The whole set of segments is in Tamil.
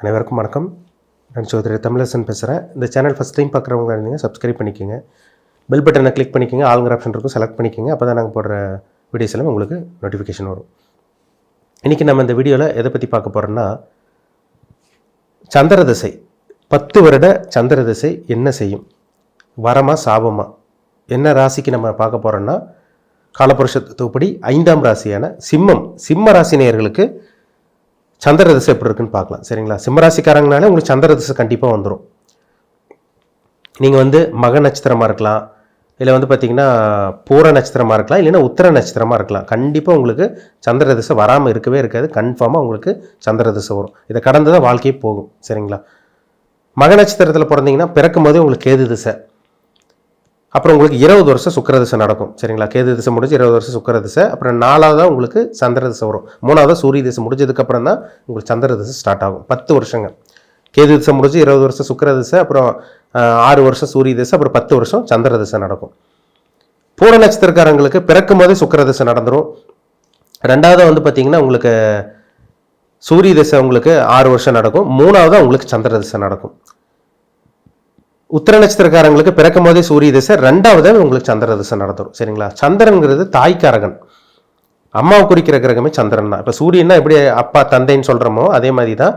அனைவருக்கும் வணக்கம். நான் சோதரர் தமிழரசன் பேசுகிறேன். இந்த சேனல் ஃபஸ்ட் டைம் பார்க்குறவங்க இருந்தீங்க சப்ஸ்கிரைப் பண்ணிக்கோங்க. பெல் பட்டனை கிளிக் பண்ணிக்கோங்க. ஆளுங்கிற ஆப்ஷன் இருக்கும், செலக்ட் பண்ணிக்கோங்க. அப்போ தான் நாங்கள் போடுற வீடியோஸ் எல்லாம் உங்களுக்கு நோட்டிஃபிகேஷன் வரும். இன்றைக்கி நம்ம இந்த வீடியோவில் எதை பற்றி பார்க்க போகிறோன்னா, சந்திர திசை 10 வருட சந்திர திசை என்ன செய்யும், வரமா சாபமா, என்ன ராசிக்கு நம்ம பார்க்க போகிறோன்னா, காலபுருஷ தத்துவப்படி 5ஆம் ராசியான சிம்ம ராசி நேயர்களுக்கு சந்திர திசை எப்படி இருக்குன்னு பார்க்கலாம். சரிங்களா? சிம்மராசிக்காரங்கனாலே உங்களுக்கு சந்திர திசை கண்டிப்பாக வந்துடும். நீங்கள் மக நட்சத்திரமாக இருக்கலாம், இல்லை பார்த்தீங்கன்னா பூர நட்சத்திரமாக இருக்கலாம், இல்லைன்னா உத்தர நட்சத்திரமாக இருக்கலாம். கண்டிப்பாக உங்களுக்கு சந்திர திசை வராமல் இருக்கவே இருக்காது. கன்ஃபார்மாக உங்களுக்கு சந்திர திசை வரும். இதை கடந்து தான் வாழ்க்கையே போகும். சரிங்களா? மக நட்சத்திரத்தில் பிறந்தீங்கன்னா பிறக்கும் போதே உங்களுக்கு கேது திசை, அப்புறம் உங்களுக்கு 20 வருஷம் சுக்கிர திசை நடக்கும். சரிங்களா? கேது திசை முடிஞ்சு 20 வருஷம் சுக்கிர திசை, அப்புறம் 4ஆவதாக உங்களுக்கு சந்திர திசை வரும். 3ஆவதாக சூரிய திசை முடிஞ்சதுக்கப்புறம் தான் உங்களுக்கு சந்திர திசை ஸ்டார்ட் ஆகும். 10 வருஷங்க. கேது திசை முடிஞ்சு 20 வருஷம் சுக்கிர திசை, அப்புறம் 6 வருஷம் சூரிய திசை, அப்புறம் 10 வருஷம் சந்திர திசை நடக்கும். பூர நட்சத்திரக்காரங்களுக்கு பிறக்கும் போதே சுக்கிர திசை நடந்துடும். 2ஆவதாக பார்த்தீங்கன்னா உங்களுக்கு சூரிய திசை உங்களுக்கு 6 வருஷம் நடக்கும். 3ஆவதாக உங்களுக்கு சந்திர திசை நடக்கும். உத்தர நட்சத்திரக்காரங்களுக்கு பிறக்கும் போதே சூரிய திசை, 2ஆவதாக உங்களுக்கு சந்திர திசை நடத்தும். சரிங்களா? சந்திரன்கிறது தாய்க்காரகன், அம்மாவை குறிக்கிற கிரகமே சந்திரன் தான். இப்போ சூரியன்னா எப்படி அப்பா தந்தைன்னு சொல்கிறோமோ அதே மாதிரி தான்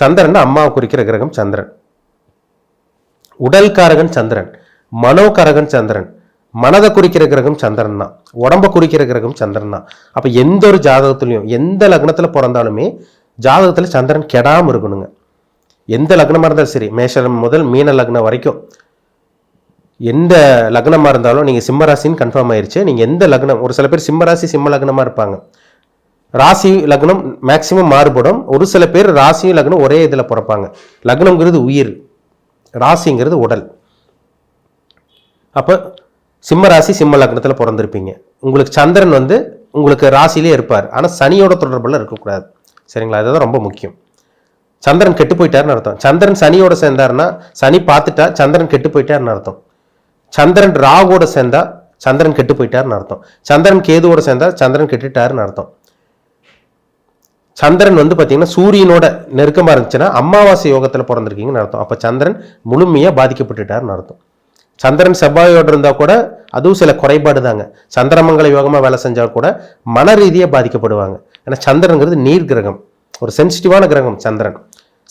சந்திரன் அம்மாவை குறிக்கிற கிரகம் சந்திரன். உடல்காரகன் சந்திரன், மனோகாரகன் சந்திரன், மனதை குறிக்கிற கிரகம் சந்திரன் தான், உடம்பை குறிக்கிற கிரகம் சந்திரன் தான். அப்போ எந்த ஒரு ஜாதகத்துலையும் எந்த லக்னத்தில் பிறந்தாலுமே ஜாதகத்தில் சந்திரன் கெடாமல் இருக்கணுங்க. எந்த லக்னமாக இருந்தாலும் சரி, மேஷம் முதல் மீன லக்னம் வரைக்கும் எந்த லக்னமாக இருந்தாலும் நீங்கள் சிம்மராசின்னு கன்ஃபார்ம் ஆயிடுச்சு. நீங்கள் எந்த லக்னம், ஒரு சில பேர் சிம்மராசி சிம்ம லக்னமாக இருப்பாங்க. ராசி லக்னம் மேக்சிமம் மாறுபடும். ஒரு சில பேர் ராசியும் லக்னம் ஒரே இதில் பிறப்பாங்க. லக்னங்கிறது உயிர், ராசிங்கிறது உடல். அப்போ சிம்ம ராசி சிம்ம லக்னத்தில் பிறந்திருப்பீங்க. உங்களுக்கு சந்திரன் உங்களுக்கு ராசியிலே இருப்பார், ஆனால் சனியோட தொடர்புல இருக்கக்கூடாது. சரிங்களா? அதுதான் ரொம்ப முக்கியம். சந்திரன் கெட்டு போயிட்டாருன்னு அர்த்தம். சந்திரன் சனியோட சேர்ந்தாருன்னா சனி பார்த்துட்டா சந்திரன் கெட்டு போயிட்டாருன்னு அர்த்தம். சந்திரன் ராகுவோட சேர்ந்தா சந்திரன் கெட்டு போயிட்டாருன்னு அர்த்தம். சந்திரன் கேதுவோட சேர்ந்தா சந்திரன் கெட்டுட்டாருன்னு அர்த்தம். சந்திரன் பார்த்தீங்கன்னா சூரியனோட நெருக்கமாக இருந்துச்சுன்னா அமாவாசை யோகத்தில் பிறந்திருக்கீங்கன்னு அர்த்தம். அப்போ சந்திரன் முழுமையாக பாதிக்கப்பட்டுட்டாருன்னு அர்த்தம். சந்திரன் செவ்வாயோடு இருந்தால் கூட அதுவும் சில குறைபாடு தாங்க. சந்திரமங்கல யோகமாக வேலை செஞ்சால் கூட மன ரீதியாக பாதிக்கப்படுவாங்க. ஏன்னா சந்திரங்கிறது நீர் கிரகம், ஒரு சென்சிட்டிவான கிரகம் சந்திரன்.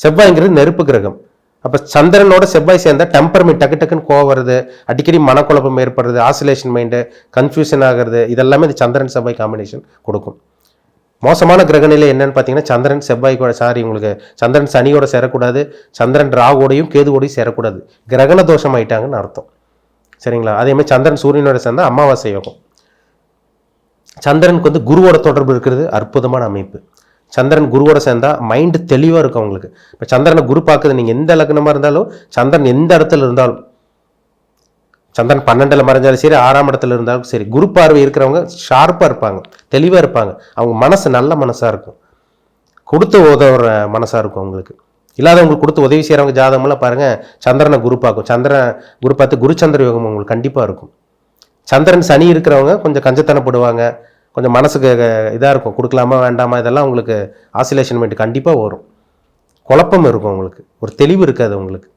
செவ்வாய்ங்கிறது நெருப்பு கிரகம். அப்போ சந்திரனோட செவ்வாய் சேர்ந்தா டெம்பர்மெண்ட், டக்குன்னு கோவம் வருது, அடிக்கடி மனக்குழப்பம் ஏற்படுறது, ஆசிலேஷன் மைண்டு, கன்ஃபியூஷன் ஆகிறது, இதெல்லாமே இந்த சந்திரன் செவ்வாய் காம்பினேஷன் கொடுக்கும். மோசமான கிரகநிலை என்னன்னு பார்த்தீங்கன்னா சந்திரன் செவ்வாய் கூட உங்களுக்கு சந்திரன் சனியோட சேரக்கூடாது, சந்திரன் ராகுவோடையும் கேதுவோடையும் சேரக்கூடாது. கிரகண தோஷம் ஆயிட்டாங்கன்னு அர்த்தம். சரிங்களா? அதேமாதிரி சந்திரன் சூரியனோட சேர்ந்தா அமாவாசை யோகம். சந்திரனுக்கு குருவோட தொடர்பு இருக்கிறது அற்புதமான அமைப்பு. சந்திரன் குருவோட சேர்ந்தா மைண்டு தெளிவாக இருக்கும் அவங்களுக்கு. இப்போ சந்திரனை குரு பார்க்குது, நீங்கள் எந்த லக்னமாக இருந்தாலும் சந்திரன் எந்த இடத்துல இருந்தாலும், சந்திரன் 12ல் மறைஞ்சாலும் சரி, 6ஆம் இடத்துல இருந்தாலும் சரி, குரு பார்வை இருக்கிறவங்க ஷார்ப்பாக இருப்பாங்க, தெளிவாக இருப்பாங்க. அவங்க மனசு நல்ல மனசாக இருக்கும், கொடுத்து உதவுற மனசாக இருக்கும் அவங்களுக்கு. இல்லாதவங்களுக்கு கொடுத்து உதவி செய்கிறவங்க ஜாதகமெல்லாம் பாருங்கள், சந்திரனை குரு பார்க்கும். சந்திரன் குரு பார்த்து குருச்சந்திர யோகம் உங்களுக்கு கண்டிப்பாக இருக்கும். சந்திரன் சனி இருக்கிறவங்க கொஞ்சம் கஞ்சத்தனப்படுவாங்க, கொஞ்சம் மனசுக்கு இதாக இருக்கும், கொடுக்கலாமா வேண்டாமா, இதெல்லாம் உங்களுக்கு ஆசிலேஷன் மைண்ட் கண்டிப்பாக வரும். குழப்பம் இருக்கும் உங்களுக்கு, ஒரு தெளிவு இருக்காது உங்களுக்கு.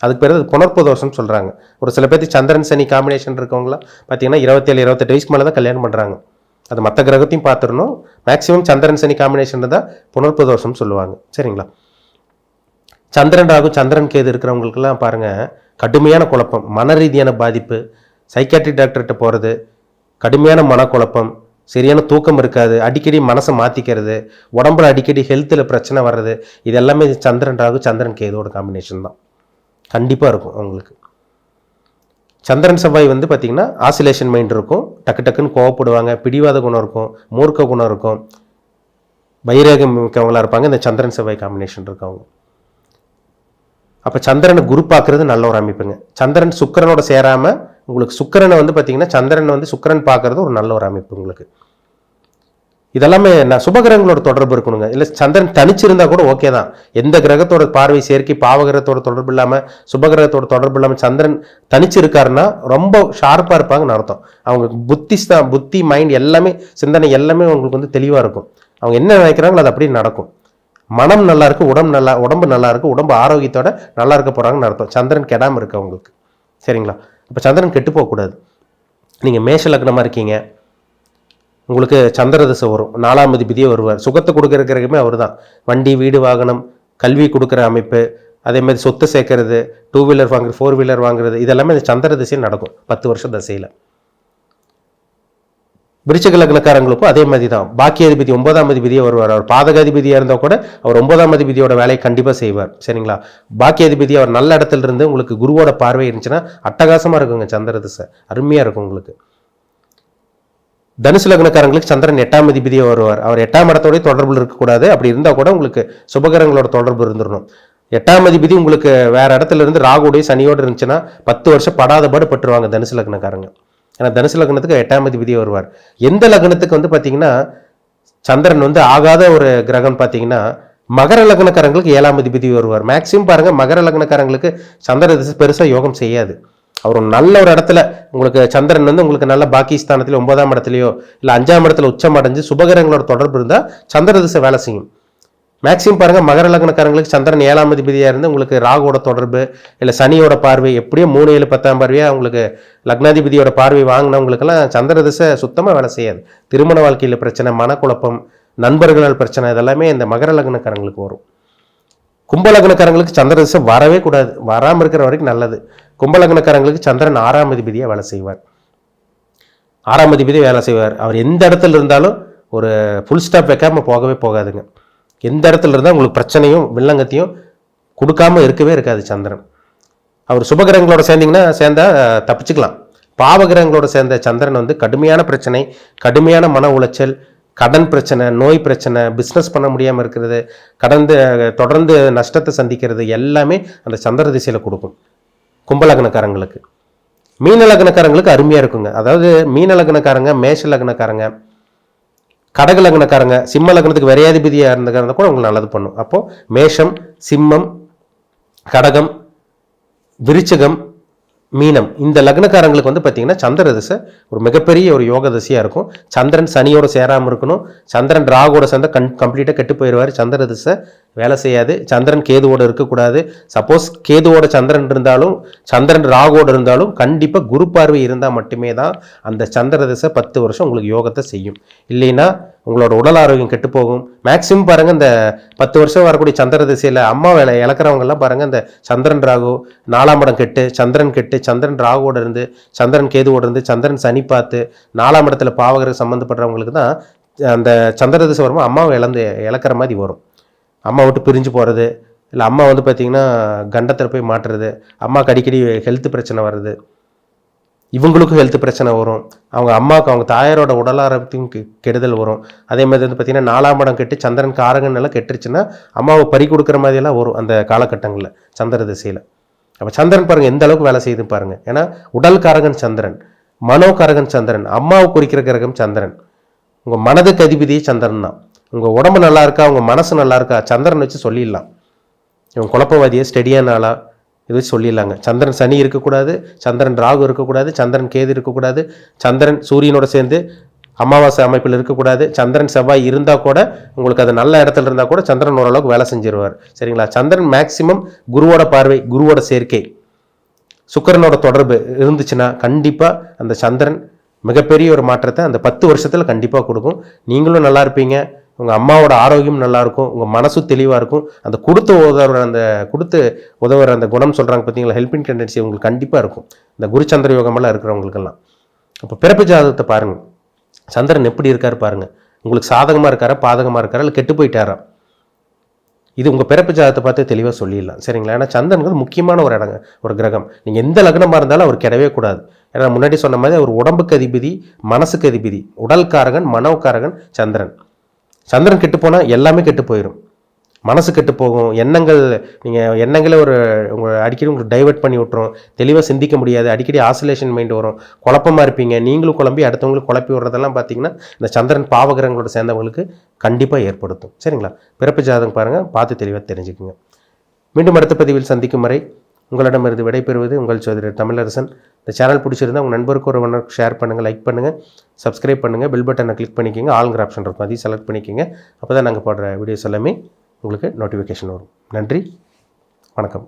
அதுக்கு பிறகு புனர்ப்பு தோஷம்னு சொல்கிறாங்க. ஒரு சில பேருக்கு சந்திரன் சனி காம்பினேஷன் இருக்கவங்களாம் பார்த்தீங்கன்னா 27-28 வயசுக்கு மேலே தான் கல்யாணம் பண்ணுறாங்க. அது மற்ற கிரகத்தையும் பார்த்துடணும். மேக்ஸிமம் சந்திரன் சனி காம்பினேஷன் தான் புனர்ப்பு தோஷம்னு சொல்லுவாங்க. சரிங்களா? சந்திரன் ராகு சந்திரன் கேது இருக்கிறவங்களுக்கெல்லாம் பாருங்கள், கடுமையான குழப்பம், மன ரீதியான பாதிப்பு, சைக்காட்ரிக் டாக்டர்கிட்ட போகிறது, கடுமையான மனக்குழப்பம், சரியான தூக்கம் இருக்காது, அடிக்கடி மனசை மாற்றிக்கிறது, உடம்புல அடிக்கடி ஹெல்த்தில் பிரச்சனை வர்றது, இது எல்லாமே சந்திரன் ராகு சந்திரன் கேதோட காம்பினேஷன் தான் கண்டிப்பாக இருக்கும் அவங்களுக்கு. சந்திரன் செவ்வாய் பார்த்தீங்கன்னா ஆசிலேஷன் மைண்ட் இருக்கும், டக்குன்னு கோவப்படுவாங்க, பிடிவாத குணம் இருக்கும், மூர்க்க குணம் இருக்கும், வைராகம் மிக்கவங்களாக இருப்பாங்க. இந்த சந்திரன் செவ்வாய் காம்பினேஷன் இருக்கவங்க. அப்போ சந்திரனை குரு பார்க்குறது நல்ல ஒரு அமைப்புங்க. சந்திரன் சுக்கிரனோட சேராமல் உங்களுக்கு சுக்கிரனை பார்த்தீங்கன்னா சந்திரன் சுக்கிரன் பார்க்குறது ஒரு நல்ல ஒரு அமைப்பு உங்களுக்கு. இதெல்லாமே நான் சுபகிரகங்களோட தொடர்பு இருக்கணுங்க. இல்லை சந்திரன் தனிச்சிருந்தா கூட ஓகே தான். எந்த கிரகத்தோட பார்வை சேர்க்கை பாவகிரகத்தோட தொடர்பு இல்லாமல் சுபகிரகத்தோட தொடர்பு இல்லாமல் சந்திரன் தனிச்சிருக்காருன்னா ரொம்ப ஷார்ப்பாக இருப்பாங்கன்னு அர்த்தம். அவங்க புத்தி மைண்ட் எல்லாமே சிந்தனை எல்லாமே உங்களுக்கு தெளிவாக இருக்கும். அவங்க என்ன நினைக்கிறாங்களோ அது அப்படியே நடக்கும். மனம் நல்லா இருக்குது, உடம்பு நல்லா இருக்குது, உடம்பு ஆரோக்கியத்தோட நல்லா இருக்க போகிறாங்கன்னு அர்த்தம். சந்திரன் கெடாமல் இருக்கு அவங்களுக்கு. சரிங்களா? இப்போ சந்திரன் கெட்டு போகக்கூடாது. நீங்கள் மேஷ லக்னமாக இருக்கீங்க, உங்களுக்கு சந்திர திசை வரும், 4ஆம் அதிபதியே வருவார். சுகத்தை கொடுக்குற கிரகமே அவர் தான். வண்டி, வீடு, வாகனம், கல்வி கொடுக்குற அமைப்பு, அதே மாதிரி சொத்து சேர்க்கறது, 2 வீலர் வாங்குறது, 4 வீலர் வாங்குறது, இதெல்லாமே இந்த சந்திர திசையில் நடக்கும் 10 வருஷம் திசையில். விருச்சிக லக்னக்காரங்களுக்கும் அதே மாதிரி தான். பாக்கியாதிபதி 9ஆம் அதிபதியே வருவார். அவர் பாதகாதிபதியாக இருந்தால் கூட அவர் 9ஆம் அதிபதியோட வேலையை கண்டிப்பாக செய்வார். சரிங்களா? பாக்கியாதிபதி அவர் நல்ல இடத்துல இருந்து உங்களுக்கு குருவோட பார்வை இருந்துச்சுன்னா அட்டகாசமாக இருக்குங்க சந்திர திசை, அருமையாக இருக்கும் உங்களுக்கு. தனுசு லக்னக்காரங்களுக்கு சந்திரன் 8ஆம் அதிபதியே வருவார். அவர் 8ஆம் இடத்தோடய தொடர்பில் இருக்கக்கூடாது. அப்படி இருந்தால் கூட உங்களுக்கு சுபகிரகங்களோட தொடர்பு இருந்துடணும். 8ஆம் அதிபதி உங்களுக்கு வேற இடத்துல இருந்து ராகுடைய சனியோடு இருந்துச்சுன்னா 10 வருஷம் படாதபாடு பட்டுருவாங்க தனுசு லக்னக்காரங்க. ஏன்னா தனுசு லக்னத்துக்கு 8ஆம் அதிபதியே வருவார். எந்த லக்னத்துக்கு வந்து பார்த்தீங்கன்னா சந்திரன் வந்து ஆகாத ஒரு கிரகம் பார்த்தீங்கன்னா மகர லக்னக்காரங்களுக்கு 7ஆம் அதிபதி வருவார். மேக்சிமம் பாருங்க மகர லக்னக்காரங்களுக்கு சந்திர திசை பெருசாக யோகம் செய்யாது. அவர் நல்ல ஒரு இடத்துல உங்களுக்கு சந்திரன் வந்து உங்களுக்கு நல்ல பாகிஸ்தானத்திலயோ 9ஆம் இடத்துலையோ இல்லை 5ஆம் இடத்துல உச்சம் அடைஞ்சு சுபகிரகங்களோட தொடர்பு இருந்தால் சந்திர திசை வேலை செய்யும். மேக்சிமம் பாருங்க மகர லக்னக்காரங்களுக்கு சந்திரன் 7ஆம் அதிபதியாக இருந்து உங்களுக்கு ராகுவோட தொடர்பு இல்லை சனியோட பார்வை எப்படியோ 3, 7, 10ஆம் பார்வையாக உங்களுக்கு லக்னாதிபதியோட பார்வை வாங்கினவங்களுக்கெல்லாம் சந்திர திசை சுத்தமாக வேலை செய்யாது. திருமண வாழ்க்கையில் பிரச்சனை, மனக்குழப்பம், நண்பர்களால் பிரச்சனை, இதெல்லாமே இந்த மகர லக்னக்காரங்களுக்கு வரும். கும்பலக்னக்காரங்களுக்கு சந்திர திசை வரவே கூடாது. வராமல் இருக்கிற வரைக்கும் நல்லது. கும்பலக்னக்காரங்களுக்கு சந்திரன் 6ஆம் அதிபதியாக வேலை செய்வார். 6ஆம் அதிபதி வேலை செய்வார். அவர் எந்த இடத்துல இருந்தாலும் ஒரு ஃபுல் ஸ்டாப் வைக்காமல் போகவே போகாதுங்க. எந்த இடத்துல இருந்தால் உங்களுக்கு பிரச்சனையும் வில்லங்கத்தையும் கொடுக்காம இருக்கவே இருக்காது சந்திரன். அவர் சுபகிரகங்களோட சேர்ந்தா தப்பிச்சுக்கலாம். பாவகிரகங்களோட சேர்ந்த சந்திரன் வந்து கடுமையான பிரச்சனை, கடுமையான மன உளைச்சல், கடன் பிரச்சனை, நோய் பிரச்சனை, பிஸ்னஸ் பண்ண முடியாமல் இருக்கிறது, தொடர்ந்து நஷ்டத்தை சந்திக்கிறது எல்லாமே அந்த சந்திர திசையில் கொடுக்கும் கும்பலக்னக்காரங்களுக்கு. மீன லக்னக்காரங்களுக்கு அருமையாக இருக்குங்க. அதாவது மீன லக்னக்காரங்க, மேஷ லக்னக்காரங்க, கடக லக்னக்காரங்க, சிம்ம லக்னத்துக்கு விரையாதிபதியாக இருந்தக்காரங்க கூட உங்களுக்கு நல்லது பண்ணும். அப்போது மேஷம், சிம்மம், கடகம், விருச்சிகம், மீனம் இந்த லக்னக்காரங்களுக்கு வந்து பார்த்தீங்கன்னா சந்திர திசை ஒரு மிகப்பெரிய ஒரு யோக திசையாக இருக்கும். சந்திரன் சனியோட சேராமல் இருக்கணும். சந்திரன் ராகுவோட சேர்ந்த கம்ப்ளீட்டாக கெட்டு போயிடுவார். சந்திர திசை வேலை செய்யாது. சந்திரன் கேதுவோடு இருக்கக்கூடாது. சப்போஸ் கேதுவோட சந்திரன் இருந்தாலும் சந்திரன் ராகுவோடு இருந்தாலும் கண்டிப்பாக குரு பார்வை இருந்தால் மட்டுமே தான் அந்த சந்திர திசை 10 வருஷம் உங்களுக்கு யோகத்தை செய்யும். இல்லைன்னா உங்களோட உடல் ஆரோக்கியம் கெட்டு போகும். மேக்சிமம் பாருங்கள் இந்த 10 வருஷம் வரக்கூடிய சந்திர திசையில் அம்மா வேலை இழக்கிறவங்கெல்லாம் பாருங்கள் இந்த சந்திரன் ராகு 4ஆம் இடம் கெட்டு, சந்திரன் ராகுவோட இருந்து, சந்திரன் கேதுவோடு இருந்து, சந்திரன் சனி பார்த்து 4ஆம் இடத்துல பாவகிரகம் சம்மந்தப்படுறவங்களுக்கு தான் அந்த சந்திர திசை வரும்போது அம்மாவை இழக்கிற மாதிரி வரும். அம்மா விட்டு பிரிஞ்சு போகிறது, இல்லை அம்மா வந்து பார்த்திங்கன்னா கண்டத்தில் போய் மாட்டுறது, அம்மாவுக்கு அடிக்கடி ஹெல்த் பிரச்சனை வருது, இவங்களுக்கும் ஹெல்த் பிரச்சனை வரும். அவங்க அம்மாவுக்கு அவங்க தாயாரோட உடல் ஆரோக்கியத்தையும் கெடுதல் வரும். அதே மாதிரி வந்து பார்த்திங்கன்னா 4ஆம் இடம் கெட்டு சந்திரன் காரகன் எல்லாம் கெட்டுருச்சுன்னா அம்மாவை பறி கொடுக்குற மாதிரியெல்லாம் வரும் அந்த காலகட்டங்களில் சந்திர திசையில். அப்போ சந்திரன் பாருங்கள் எந்த அளவுக்கு வேலை செய்யுது பாருங்கள். ஏன்னா உடல் காரகன் சந்திரன், மனோகாரகன் சந்திரன், அம்மாவை குறிக்கிற கிரகம் சந்திரன், உங்கள் மனதுக்கு அதிபதியே சந்திரன் தான். உங்கள் உடம்பு நல்லா இருக்கா, உங்கள் மனசு நல்லா இருக்கா, சந்திரன் வச்சு சொல்லிடலாம். இவங்க குழப்பவாதியை ஸ்டெடியான ஆளா இது வச்சு சொல்லிடலாங்க. சந்திரன் சனி இருக்கக்கூடாது, சந்திரன் ராகு இருக்கக்கூடாது, சந்திரன் கேது இருக்கக்கூடாது, சந்திரன் சூரியனோட சேர்ந்து அமாவாசை அமைப்பில் இருக்கக்கூடாது, சந்திரன் செவ்வாய் இருந்தால் கூட உங்களுக்கு அது நல்ல இடத்துல இருந்தால் கூட சந்திரன் ஓரளவுக்கு வேலை செஞ்சிருவார். சரிங்களா? சந்திரன் மேக்சிமம் குருவோட பார்வை, குருவோட சேர்க்கை, சுக்கிரனோட தொடர்பு இருந்துச்சுன்னா கண்டிப்பாக அந்த சந்திரன் மிகப்பெரிய ஒரு மாற்றத்தை அந்த 10 வருஷத்தில் கண்டிப்பாக கொடுக்கும். நீங்களும் நல்லா இருப்பீங்க, உங்கள் அம்மாவோட ஆரோக்கியம் நல்லாயிருக்கும், உங்கள் மனசும் தெளிவாக இருக்கும். அந்த கொடுத்து உதவுற அந்த குணம் சொல்கிறாங்க பார்த்தீங்களா, ஹெல்பிங் டெண்டன்சி உங்களுக்கு கண்டிப்பாக இருக்கும் இந்த குருச்சந்திர யோகமெல்லாம் இருக்கிறவங்களுக்கெல்லாம். அப்போ பிறப்பு ஜாதகத்தை பாருங்கள், சந்திரன் எப்படி இருக்கார் பாருங்கள். உங்களுக்கு சாதகமாக இருக்காரா, பாதகமாக இருக்காரா, இல்லை கெட்டு போயிட்டாரா, இது உங்கள் பிறப்பு ஜாதகத்தை பார்த்து தெளிவாக சொல்லிடலாம். சரிங்களா? ஏன்னா சந்திரனுக்கு முக்கியமான ஒரு கிரகம். நீங்கள் எந்த லக்னமாக இருந்தாலும் அவர் கிடவே கூடாது. ஏன்னா முன்னாடி சொன்ன மாதிரி அவர் உடம்புக்கு அதிபதி, மனசுக்கு அதிபதி, உடல்காரகன், மனோகாரகன் சந்திரன். சந்திரன் கெட்டு போனால் எல்லாமே கெட்டு போயிடும். மனசு கெட்டு போகும், எண்ணங்களே உங்களை அடிக்கடி உங்களுக்கு டைவெர்ட் பண்ணி விட்டுரும், தெளிவாக சிந்திக்க முடியாது, அடிக்கடி ஆசிலேஷன் மைண்ட் வரும், குழப்பமாக இருப்பீங்க, நீங்களும் குழம்பி அடுத்தவங்களுக்கு குழப்பி விடுறதெல்லாம் பார்த்தீங்கன்னா இந்த சந்திரன் பாவகிரகங்களோட சேர்ந்தவங்களுக்கு கண்டிப்பாக ஏற்படுத்தும். சரிங்களா? பிறப்பு ஜாதகம் பாருங்கள், பார்த்து தெளிவாக தெரிஞ்சுக்குங்க. மீண்டும் அடுத்த பதிவில் சந்திக்கும் வரை உங்களிடமிருந்து விடைபெறுவது உங்கள் ஜோதிடர் தமிழரசன். இந்த சேனல் பிடிச்சிருந்தால் உங்கள் நண்பருக்கு ஒரு ஒன்று ஷேர் பண்ணுங்கள், லைக் பண்ணுங்கள், சப்ஸ்கிரைப் பண்ணுங்கள், பெல் பட்டனை கிளிக் பண்ணிக்கோங்க, ஆளுங்கிற ஆப்ஷன் இருக்கும், அதையும் செலக்ட் பண்ணிக்கோங்க. அப்போ தான் நாங்கள் போடுற வீடியோஸ் எல்லாமே உங்களுக்கு நோட்டிஃபிகேஷன் வரும். நன்றி, வணக்கம்.